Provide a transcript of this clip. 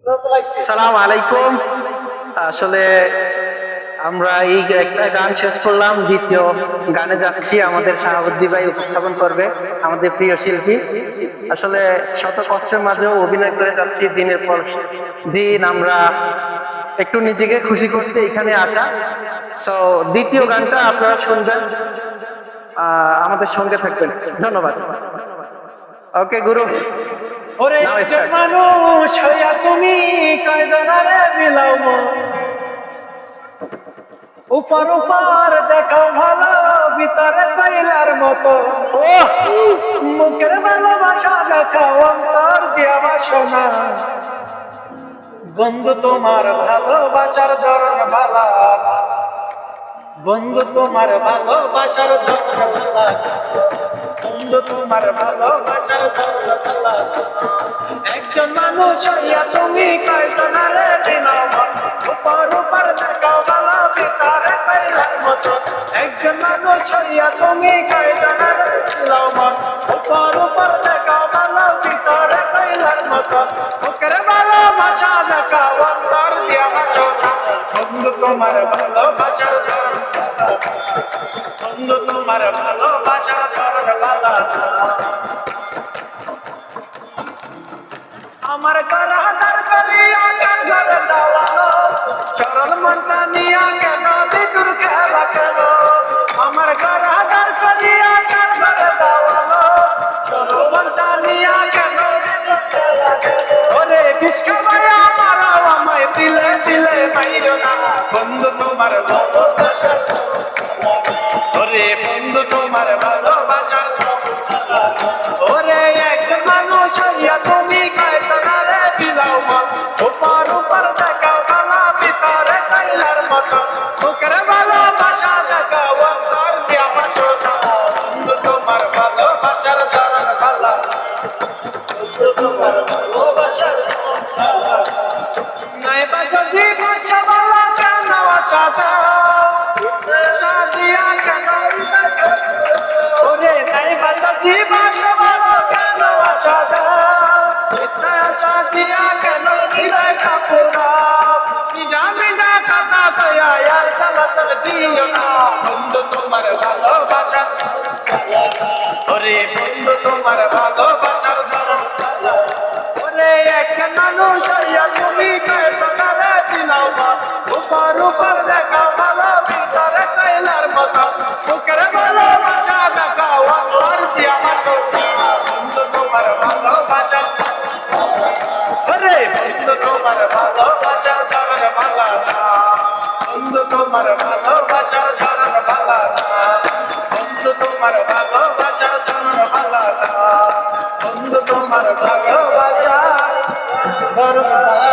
সালাম আলাইকুম। আসলে আমরা এই একটা গান শেষ করলাম, দ্বিতীয় গানে যাচ্ছি। আমাদের শাহাবুদ্দি ভাই উপস্থাপন করবে, আমাদের প্রিয় শিল্পী। আসলে শত কষ্টের মাঝেও অভিনয় করে যাচ্ছি দিনের পর দিন। আমরা একটু নিজেকে খুশি করতে এখানে আসা। সো দ্বিতীয় গানটা আপনারা শুনবেন, আমাদের সঙ্গে থাকবেন। ধন্যবাদ। ওকে গুরু। ওরে মানুষ হইয়া তুমি কায়দারে মিলাও উপর উপর দেখাও ভালো, ভিতরে কইলার মতো। মুখের ভালোবাসা দেখাও, অন্তর দিয়া বাসনা। বন্ধু তোমার ভালোবাসার ধরন ভালা, বন্ধু তোমার ভালোবাসার ধরন ভালা, বন্ধু তোমার ভালোবাসার ধরন ভালা। একজন মানুষ হইয়া তুমি কয়জনারে দিলাও মন, উপর উপর দেখাও ভালো, ভিতরে কইলার মতো। একজন মানুষ হইয়া তুমি কয়জনারে দিলাও মন, উপর উপর দেখাও ভালো, ভিতরে কইলার মতো। মুখের ভালোবাসা দেখাও, অন্তর দিয়া বাসনা। বন্ধু তোমার ভালোবাসার ধরন ভালা, বন্ধু তোমার ভালোবাসার ধরন ভালা। আমার গরাদার করিয়া কার ঘরে দাওয়ানো, চরল মনটা নিয়া কেন বিদুর খেলা কেন। আমার গরাদার করিয়া কার ঘরে দাওয়ানো, চরল মনটা নিয়া কেন বিদুর খেলা কেন। ওরে বিস্কা মায়া মারাও আমায় দিলে দিলে বাইরো না। বন্ধু তোমার ভালোবাসার, ওরে বন্ধু তোমার ভালোবাসার। ওরে একজন মানুষ হইয়া তুমি কয়জনারে দিলাও মন, উপর উপর দেখাও ভালো, ভিতরে কইলার মতো। মুখের ভালোবাসা দেখাও, অন্তর দিয়া বাসনা। বন্ধু তোমার ভালোবাসার ধরন ভালা, বন্ধু তোমার ভালোবাসার ধরন ভালা। নাইবা যদি ভাষা ভালা কেন আশা দিয়া কেন। ওরে নাইবা যদি ভাষা ভালা কেন আশা আশা দিয়া কেন হৃদয় কাপুরা। মিনা মিনা কথা কয়া আর জ্বালাতন দিও না। বন্ধু তোমার ভালোবাসার, ওরে বন্ধু তোমার ভালোবাসার ধরন ভালা। ওরে একটা মানুষ হইয়া তুমি কয়জনারে দিলাও মন, উপর উপর দেখাও ভালো, ভিতরে কইলার মতো। মুখের ভালোবাসা দেখাও, অন্তর দিয়া বাসনা। বন্ধু তোমার ভালোবাসার, ওরে বন্ধু তোমার ভালোবাসার ধরন ভালা না। বন্ধু তোমার ভালোবাসার ধরন ভালা না। বন্ধু তোমার ভালোবাসার ধরন ভালা না। বন্ধু তোমার ভালোবাসার ধরন ভালা।